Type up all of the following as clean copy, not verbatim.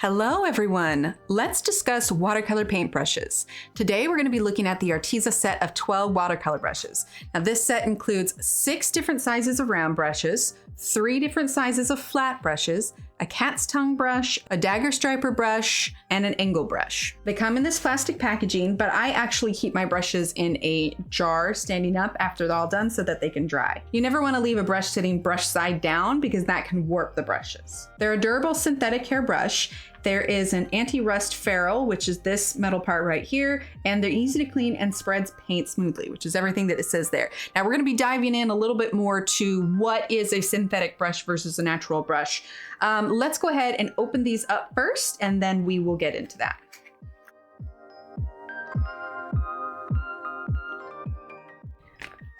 Hello everyone! Let's discuss watercolor paintbrushes. Today we're going to be looking at the Arteza set of 12 watercolor brushes. Now this set includes 6 different sizes of round brushes, 3 different sizes of flat brushes, a cat's tongue brush, a dagger striper brush, and an angle brush. They come in this plastic packaging, but I actually keep my brushes in a jar standing up after they're all done so that they can dry. You never want to leave a brush sitting brush side down because that can warp the brushes. They're a durable synthetic hair brush. There is an anti-rust ferrule, which is this metal part right here, and they're easy to clean and spreads paint smoothly, which is everything that it says there. Now we're going to be diving in a little bit more to what is a synthetic brush versus a natural brush. Let's go ahead and open these up first, and then we will get into that.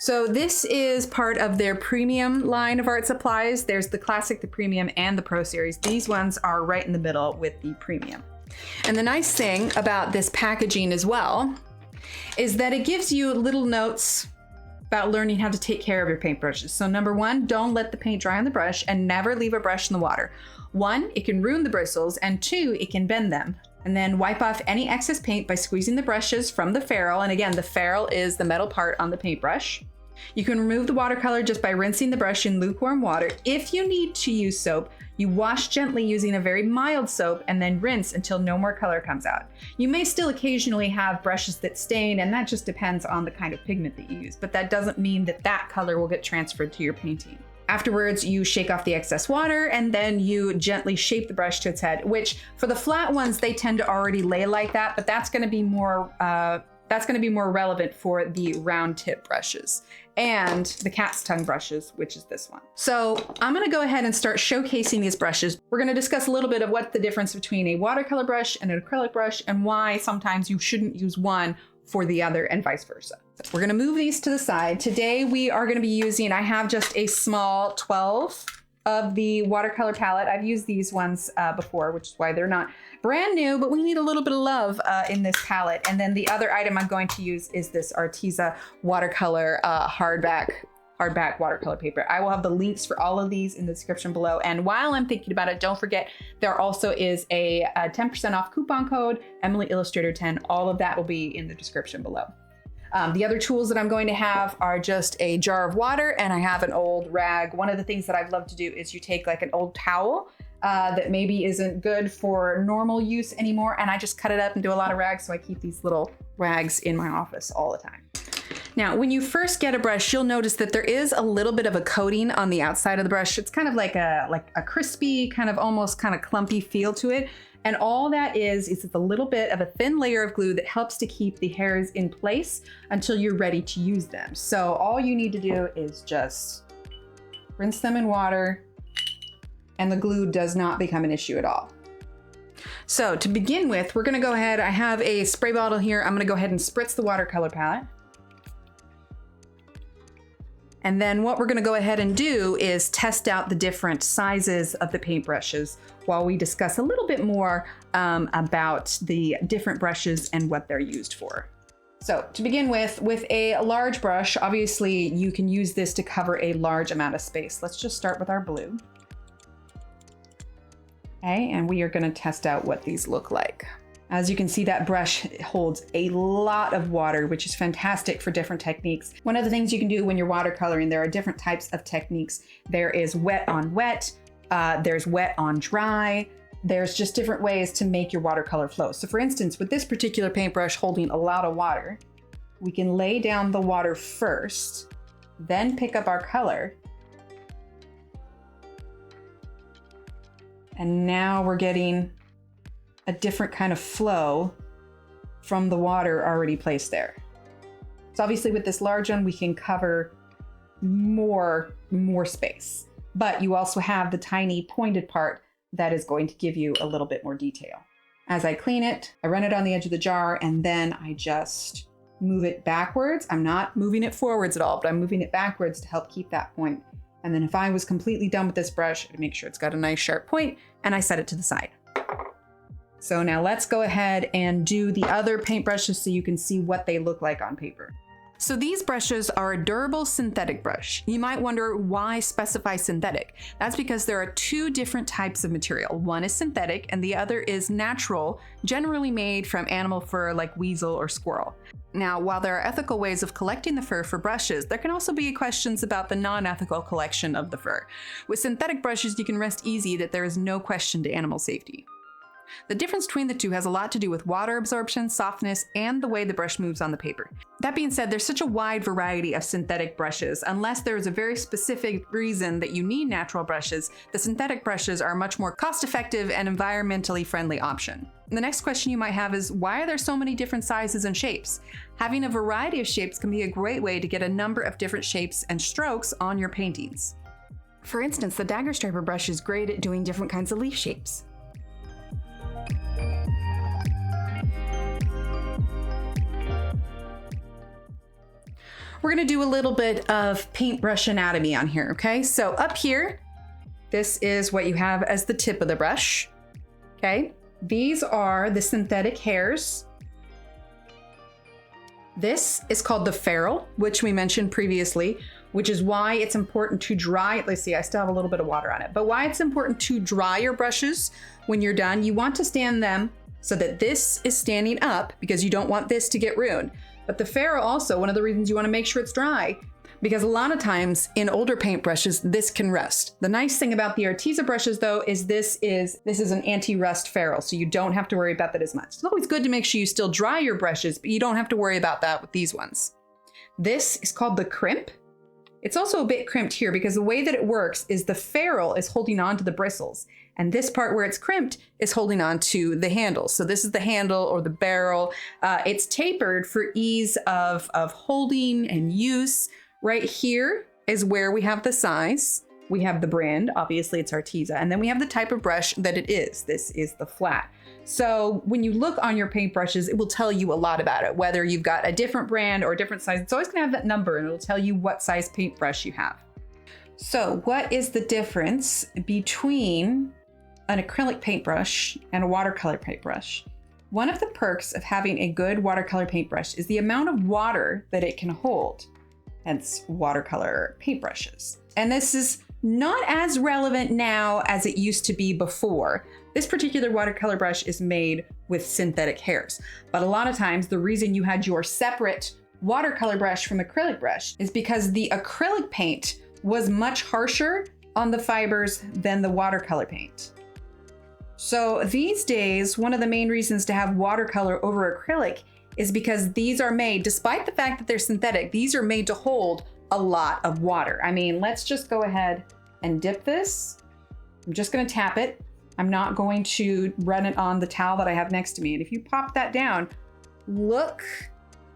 So this is part of their premium line of art supplies. There's the classic, the premium, and the pro series. These ones are right in the middle with the premium. And the nice thing about this packaging as well is that it gives you little notes about learning how to take care of your paintbrushes. So number 1, don't let the paint dry on the brush and never leave a brush in the water. 1, it can ruin the bristles, and 2, it can bend them. And then wipe off any excess paint by squeezing the brushes from the ferrule. And again, the ferrule is the metal part on the paintbrush. You can remove the watercolor just by rinsing the brush in lukewarm water. If you need to use soap, you wash gently using a very mild soap and then rinse until no more color comes out. You may still occasionally have brushes that stain, and that just depends on the kind of pigment that you use, but that doesn't mean that that color will get transferred to your painting. Afterwards, you shake off the excess water and then you gently shape the brush to its head, which for the flat ones, they tend to already lay like that, but that's going to be more relevant for the round tip brushes and the cat's tongue brushes, which is this one. So I'm going to go ahead and start showcasing these brushes. We're going to discuss a little bit of what's the difference between a watercolor brush and an acrylic brush and why sometimes you shouldn't use one for the other and vice versa. So we're going to move these to the side. Today we are going to be using, I have just a small 12 of the watercolor palette. I've used these ones before, which is why they're not brand new, but we need a little bit of love in this palette. And then the other item I'm going to use is this Arteza watercolor hardback watercolor paper. I will have the links for all of these in the description below. And while I'm thinking about it, don't forget, there also is a 10% off coupon code, Emily Illustrator 10. All of that will be in the description below. The other tools that I'm going to have are just a jar of water, and I have an old rag. One of the things that I've loved to do is you take like an old towel that maybe isn't good for normal use anymore, and I just cut it up and do a lot of rags, so I keep these little rags in my office all the time. Now, when you first get a brush, you'll notice that there is a little bit of a coating on the outside of the brush. It's kind of like a crispy, kind of almost kind of clumpy feel to it. And all that is it's a little bit of a thin layer of glue that helps to keep the hairs in place until you're ready to use them. So all you need to do is just rinse them in water, and the glue does not become an issue at all. So to begin with, we're gonna go ahead, I have a spray bottle here. I'm gonna go ahead and spritz the watercolor palette. And then what we're gonna go ahead and do is test out the different sizes of the paintbrushes while we discuss a little bit more about the different brushes and what they're used for. So to begin with a large brush, obviously you can use this to cover a large amount of space. Let's just start with our blue. Okay, and we are gonna test out what these look like. As you can see, that brush holds a lot of water, which is fantastic for different techniques. One of the things you can do when you're watercoloring, there are different types of techniques. There is wet on wet, there's wet on dry. There's just different ways to make your watercolor flow. So for instance, with this particular paintbrush holding a lot of water, we can lay down the water first, then pick up our color. And now we're getting a different kind of flow from the water already placed there. So obviously with this large one, we can cover more space, but you also have the tiny pointed part that is going to give you a little bit more detail. As I clean it, I run it on the edge of the jar, and then I just move it backwards. I'm not moving it forwards at all, but I'm moving it backwards to help keep that point. And then if I was completely done with this brush, I'd make sure it's got a nice sharp point, and I set it to the side. So now let's go ahead and do the other paintbrushes so you can see what they look like on paper. So these brushes are a durable synthetic brush. You might wonder why specify synthetic. That's because there are two different types of material. One is synthetic and the other is natural, generally made from animal fur like weasel or squirrel. Now, while there are ethical ways of collecting the fur for brushes, there can also be questions about the non-ethical collection of the fur. With synthetic brushes, you can rest easy that there is no question to animal safety. The difference between the two has a lot to do with water absorption, softness, and the way the brush moves on the paper. That being said, there's such a wide variety of synthetic brushes. Unless there is a very specific reason that you need natural brushes, the synthetic brushes are a much more cost-effective and environmentally friendly option. The next question you might have is, why are there so many different sizes and shapes? Having a variety of shapes can be a great way to get a number of different shapes and strokes on your paintings. For instance, the dagger striper brush is great at doing different kinds of leaf shapes. We're gonna do a little bit of paintbrush anatomy on here, okay? So up here, this is what you have as the tip of the brush, okay? These are the synthetic hairs. This is called the ferrule, which we mentioned previously, which is why it's important to dry. Let's see, I still have a little bit of water on it, but why it's important to dry your brushes when you're done. You want to stand them so that this is standing up because you don't want this to get ruined. But the ferrule also, one of the reasons you want to make sure it's dry, because a lot of times in older paintbrushes, this can rust. The nice thing about the Arteza brushes though is this is an anti-rust ferrule, so you don't have to worry about that as much. It's always good to make sure you still dry your brushes, but you don't have to worry about that with these ones. This is called the crimp. It's also a bit crimped here because the way that it works is the ferrule is holding on to the bristles, and this part where it's crimped is holding on to the handle. So this is the handle or the barrel. It's tapered for ease of holding and use. Right here is where we have the size. We have the brand, obviously it's Arteza, and then we have the type of brush that it is. This is the flat. So when you look on your paintbrushes, it will tell you a lot about it, whether you've got a different brand or a different size. It's always gonna have that number and it'll tell you what size paintbrush you have. So what is the difference between an acrylic paintbrush and a watercolor paintbrush? One of the perks of having a good watercolor paintbrush is the amount of water that it can hold, hence watercolor paintbrushes. And this is not as relevant now as it used to be before. This particular watercolor brush is made with synthetic hairs, but a lot of times the reason you had your separate watercolor brush from acrylic brush is because the acrylic paint was much harsher on the fibers than the watercolor paint. So these days, one of the main reasons to have watercolor over acrylic is because these are made, despite the fact that they're synthetic, these are made to hold a lot of water. I mean, let's just go ahead and dip this. I'm just gonna tap it. I'm not going to run it on the towel that I have next to me. And if you pop that down, look,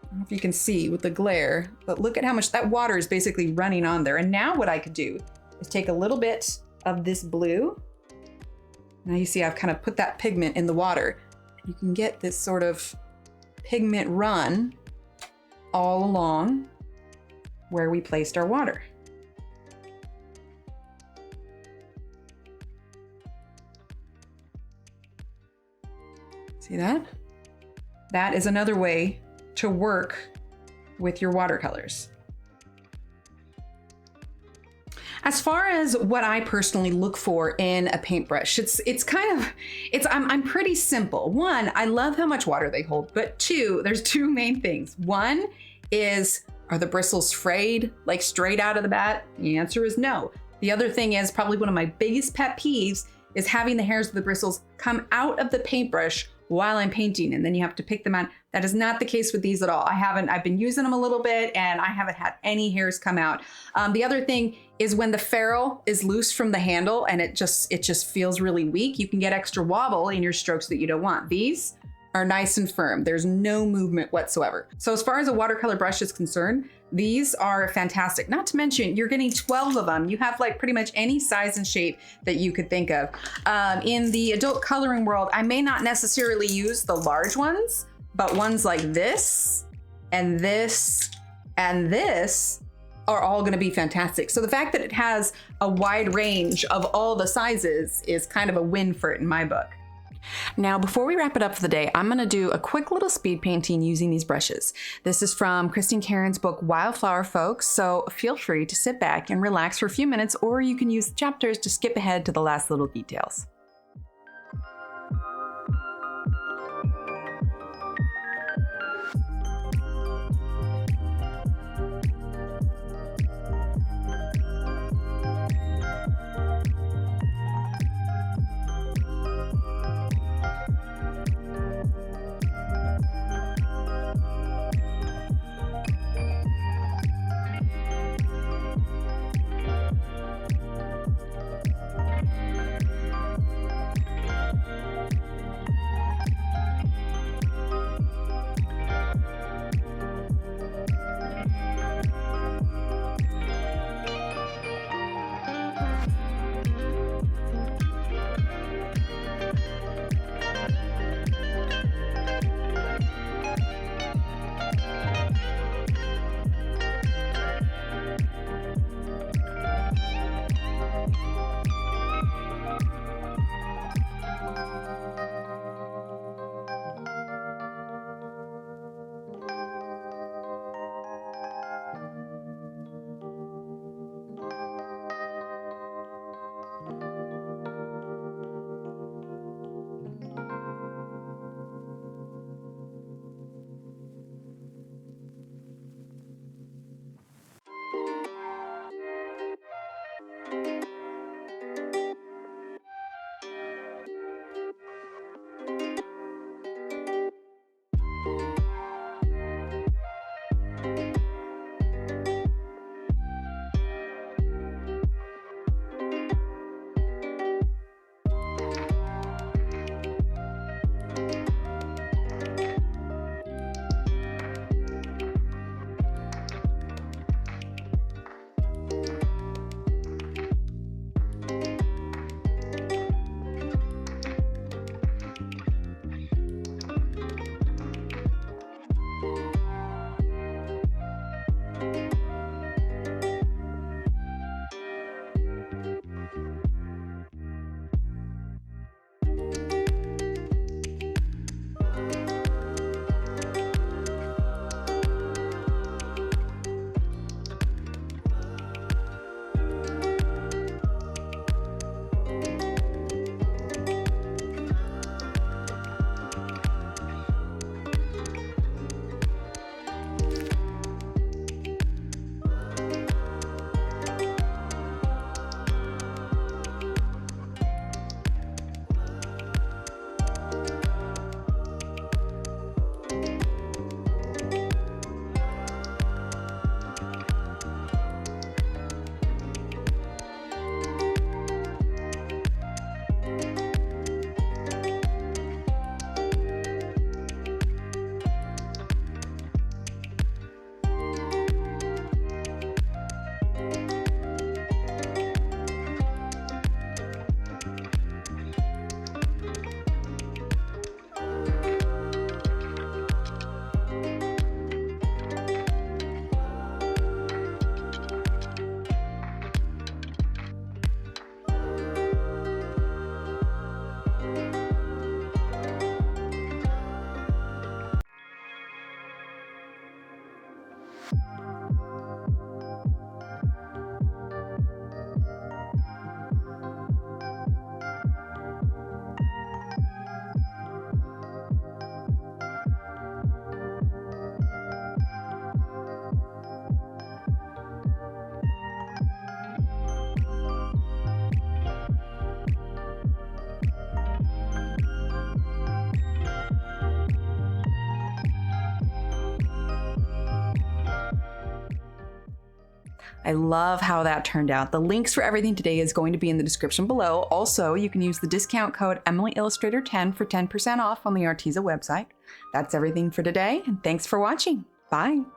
I don't know if you can see with the glare, but look at how much that water is basically running on there. And now what I could do is take a little bit of this blue. Now you see I've kind of put that pigment in the water. You can get this sort of pigment run all along where we placed our water. See that? That is another way to work with your watercolors. As far as what I personally look for in a paintbrush, I'm pretty simple. One, I love how much water they hold, but two, there's two main things. One is, are the bristles frayed, like straight out of the bat? The answer is no. The other thing is, probably one of my biggest pet peeves is having the hairs of the bristles come out of the paintbrush while I'm painting, and then you have to pick them out. That is not the case with these at all. I've been using them a little bit and I haven't had any hairs come out. The other thing is when the ferrule is loose from the handle and it just feels really weak, you can get extra wobble in your strokes that you don't want. These are nice and firm. There's no movement whatsoever. So as far as a watercolor brush is concerned, these are fantastic. Not to mention, you're getting 12 of them. You have like pretty much any size and shape that you could think of. In the adult coloring world, I may not necessarily use the large ones, but ones like this and this and this are all gonna be fantastic. So the fact that it has a wide range of all the sizes is kind of a win for it in my book. Now, before we wrap it up for the day, I'm going to do a quick little speed painting using these brushes. This is from Christine Caron's book, Wildflower Folks, so feel free to sit back and relax for a few minutes, or you can use the chapters to skip ahead to the last little details. I love how that turned out. The links for everything today is going to be in the description below. Also, you can use the discount code EmilyIllustrator10 for 10% off on the Arteza website. That's everything for today, and thanks for watching. Bye.